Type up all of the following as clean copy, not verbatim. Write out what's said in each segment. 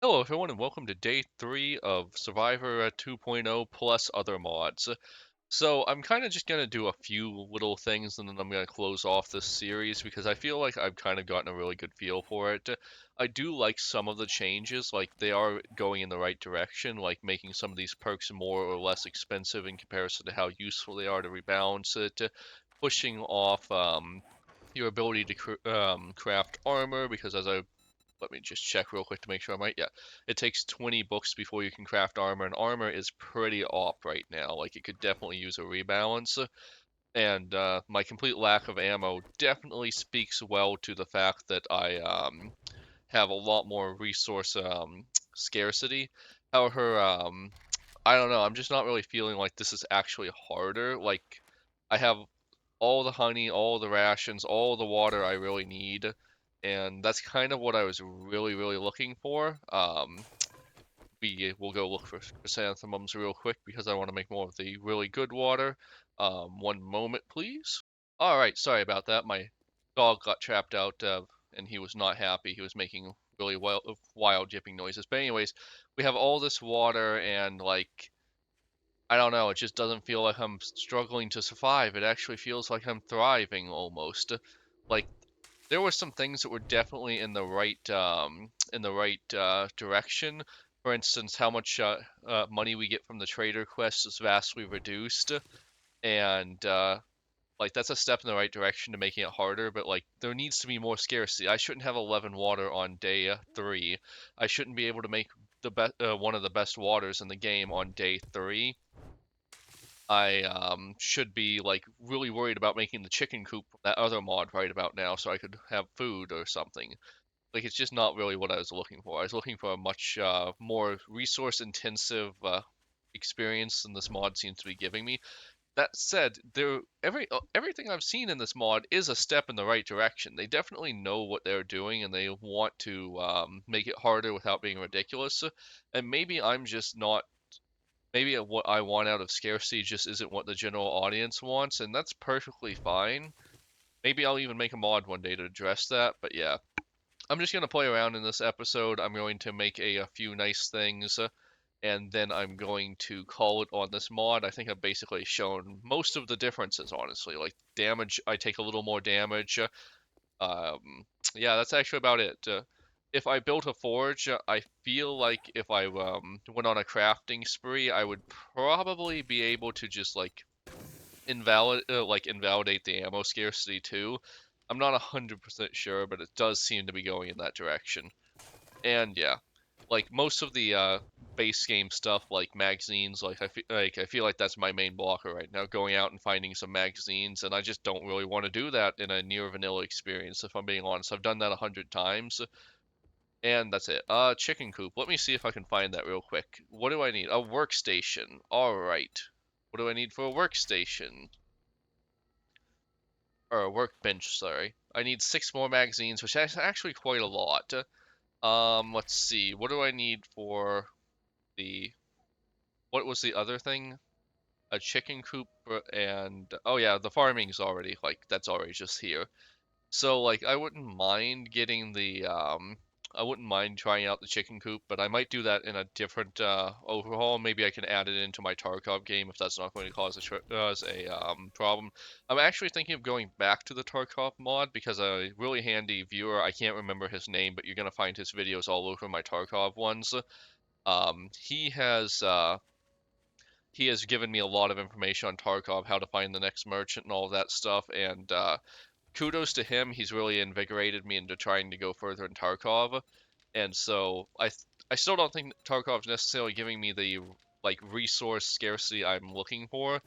Hello everyone and welcome to day 3 of Survivor 2.0 plus other mods. So I'm kind of just going to do a few little things and then I'm going to close off this series because I feel like I've kind of gotten a really good feel for it. I do like some of the changes, like they are going in the right direction, like making some of these perks more or less expensive in comparison to how useful they are to rebalance it, pushing off your ability to craft armor because as I let me just check real quick to make sure I'm right. Yeah, it takes 20 books before you can craft armor, and armor is pretty op right now. Like, it could definitely use a rebalance. And my complete lack of ammo definitely speaks well to the fact that I have a lot more resource scarcity. However, I don't know. I'm just not really feeling like this is actually harder. Like, I have all the honey, all the rations, all the water I really need. And that's kind of what I was really, really looking for. We will go look for chrysanthemums real quick because I want to make more of the really good water. One moment, please. All right, sorry about that. My dog got trapped out, and he was not happy. He was making really wild yipping noises. But anyways, we have all this water, and like I don't know, it just doesn't feel like I'm struggling to survive. It actually feels like I'm thriving almost. Like there were some things that were definitely in the right direction. For instance, how much money we get from the trader quest is vastly reduced, and like that's a step in the right direction to making it harder. But like there needs to be more scarcity. I shouldn't have 11 water on day 3. I shouldn't be able to make the best one of the best waters in the game on day 3. I should be like really worried about making the chicken coop from that other mod right about now so I could have food or something. Like it's just not really what I was looking for. I was looking for a much more resource intensive experience than this mod seems to be giving me. That said, everything I've seen in this mod is a step in the right direction. They definitely know what they're doing and they want to make it harder without being ridiculous. And maybe I'm just not maybe what I want out of scarcity just isn't what the general audience wants, and that's perfectly fine. Maybe I'll even make a mod one day to address that, but yeah. I'm just going to play around in this episode. I'm going to make a few nice things, and then I'm going to call it on this mod. I think I've basically shown most of the differences, honestly. Like, damage, I take a little more damage. Um, yeah, that's actually about it. If I built a forge, I feel like if I went on a crafting spree, I would probably be able to just like invalidate the ammo scarcity too. I'm not 100% sure, but it does seem to be going in that direction. And yeah, like most of the base game stuff, like magazines, I feel like that's my main blocker right now. Going out and finding some magazines, and I just don't really want to do that in a near vanilla experience. If I'm being honest, I've done that 100 times, and that's it. Chicken coop. Let me see if I can find that real quick. What do I need? A workstation. All right. What do I need for a workstation? Or a workbench, sorry. I need 6 more magazines, which is actually quite a lot. Let's see. What do I need for the what was the other thing? A chicken coop and oh yeah, the farming's already like that's already just here. So like I wouldn't mind trying out the chicken coop, but I might do that in a different overhaul. Maybe I can add it into my Tarkov game if that's not going to cause a problem. I'm actually thinking of going back to the Tarkov mod because a really handy viewer, I can't remember his name, but you're gonna find his videos all over my Tarkov ones. Um, he has uh, he has given me a lot of information on Tarkov, how to find the next merchant and all of that stuff, and kudos to him. He's really invigorated me into trying to go further in Tarkov, and so I still don't think Tarkov's necessarily giving me the like resource scarcity I'm looking for,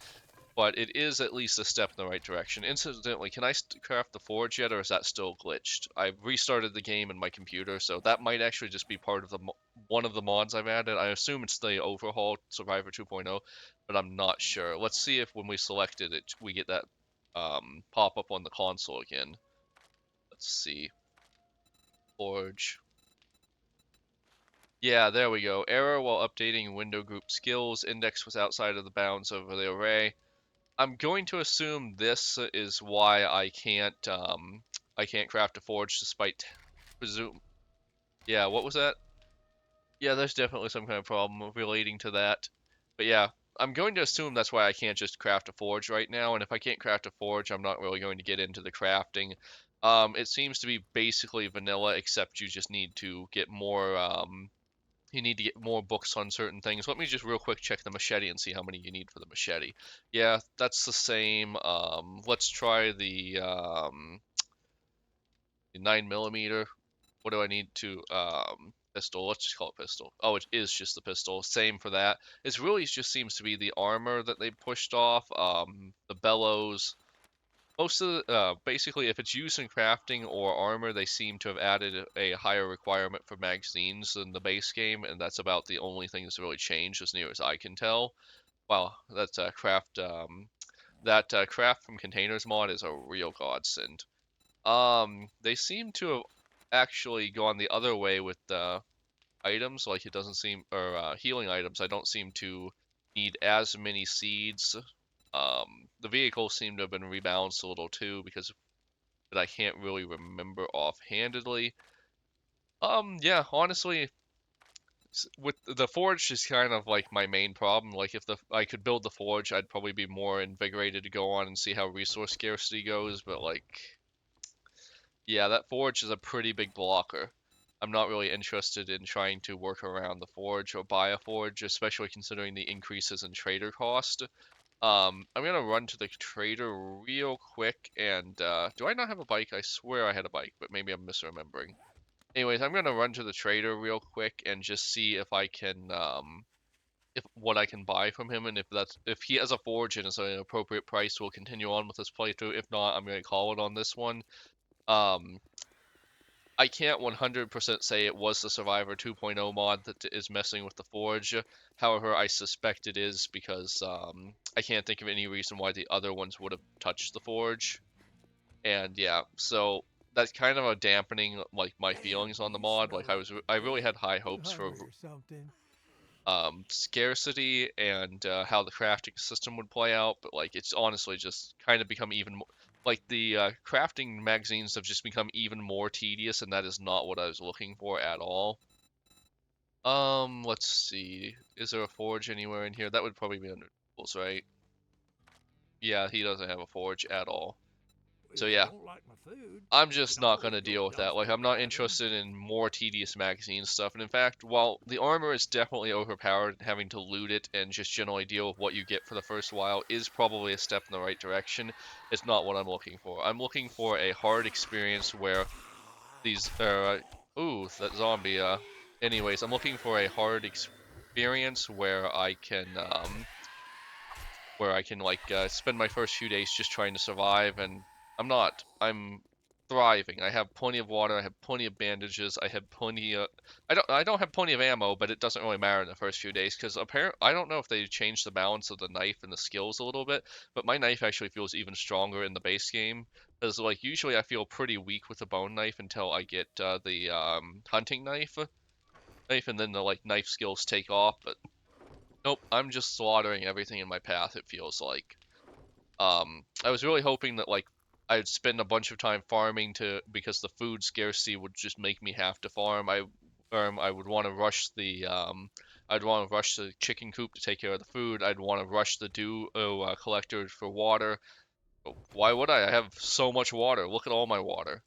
but it is at least a step in the right direction. Incidentally, can I craft the forge yet, or is that still glitched? I've restarted the game in my computer, so that might actually just be part of the one of the mods I've added. I assume it's the overhaul Survivor 2.0, but I'm not sure. Let's see if when we select it, we get that pop up on the console again. Let's see. Forge. Yeah, there we go. Error while updating window group skills. Index was outside of the bounds of the array. I'm going to assume this is why I can't craft a forge despite presume. Yeah, what was that? Yeah, there's definitely some kind of problem relating to that. But yeah, I'm going to assume that's why I can't just craft a forge right now, and if I can't craft a forge, I'm not really going to get into the crafting. It seems to be basically vanilla, except you just need to get more, you need to get more books on certain things. Let me just real quick check the machete and see how many you need for the machete. Yeah, that's the same. Let's try the 9 millimeter. What do I need to pistol? Let's just call it pistol. Oh, it is just the pistol. Same for that. It really just seems to be the armor that they pushed off. The bellows. Most of the, basically, if it's used in crafting or armor, they seem to have added a higher requirement for magazines than the base game, and that's about the only thing that's really changed, as near as I can tell. Wow, that's craft. That craft from containers mod is a real godsend. They seem to have actually gone the other way with the items. Like it doesn't seem, or healing items. I don't seem to need as many seeds. The vehicles seem to have been rebalanced a little too because but I can't really remember offhandedly. Yeah, honestly, with the forge is kind of like my main problem. Like if the I could build the forge, I'd probably be more invigorated to go on and see how resource scarcity goes. But like yeah, that forge is a pretty big blocker. I'm not really interested in trying to work around the forge or buy a forge, especially considering the increases in trader cost. I'm gonna run to the trader real quick and do I not have a bike? I swear I had a bike, but maybe I'm misremembering. Anyways, I'm gonna run to the trader real quick and just see if I can if what I can buy from him, and if he has a forge and it's an appropriate price, we'll continue on with this playthrough. If not, I'm gonna call it on this one. Um, I can't 100% say it was the Survivor 2.0 mod that is messing with the Forge. However, I suspect it is because I can't think of any reason why the other ones would have touched the Forge. And yeah, so that's kind of a dampening like my feelings on the You mod. Like smell like I really good. had high You hopes for hungry or something? scarcity and how the crafting system would play out, but like it's honestly just kind of become even more like the crafting magazines have just become even more tedious, and that is not what I was looking for at all. Let's see. Is there a forge anywhere in here? That would probably be under tools, right? Yeah, he doesn't have a forge at all. So If you yeah, don't like my food, I'm you can just not always going to go deal to with that. Like, dumpster I'm not diving. interested in more tedious magazine stuff. And in fact, while the armor is definitely overpowered, having to loot it and just generally deal with what you get for the first while is probably a step in the right direction. It's not what I'm looking for. I'm looking for a hard experience where these, ooh, that zombie, anyways, I'm looking for a hard experience where I can like spend my first few days just trying to survive, and I'm not. I'm thriving. I have plenty of water. I have plenty of bandages. I have plenty of. I don't have plenty of ammo, but it doesn't really matter in the first few days because apparently I don't know if they changed the balance of the knife and the skills a little bit, but my knife actually feels even stronger in the base game. Because like usually I feel pretty weak with the bone knife until I get the hunting knife, and then the like knife skills take off. But nope, I'm just slaughtering everything in my path. It feels like. I was really hoping that like I'd spend a bunch of time farming to because the food scarcity would just make me have to farm. I would want to rush the I'd want to rush the chicken coop to take care of the food. I'd want to rush the dew collector for water. But why would I? I have so much water. Look at all my water.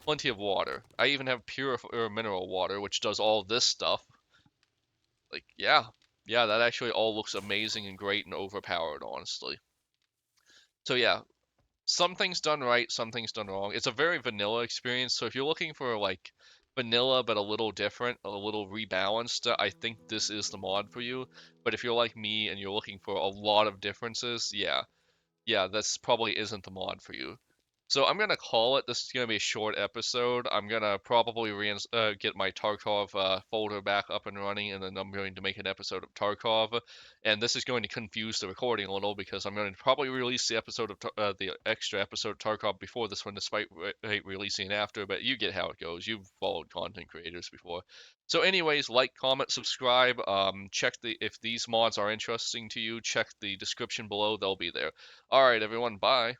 Plenty of water. I even have pure mineral water, which does all this stuff. Like, yeah. Yeah, that actually all looks amazing and great and overpowered, honestly. So yeah, some things done right, some things done wrong. It's a very vanilla experience, so if you're looking for like vanilla but a little different, a little rebalanced, I think this is the mod for you. But if you're like me and you're looking for a lot of differences, yeah, this probably isn't the mod for you. So I'm gonna call it. This is gonna be a short episode. I'm gonna probably get my Tarkov folder back up and running, and then I'm going to make an episode of Tarkov. And this is going to confuse the recording a little because I'm going to probably release the episode of the extra episode of Tarkov before this one, despite releasing it after. But you get how it goes. You've followed content creators before. So, anyways, like, comment, subscribe. Check the if these mods are interesting to you. Check the description below; they'll be there. All right, everyone. Bye.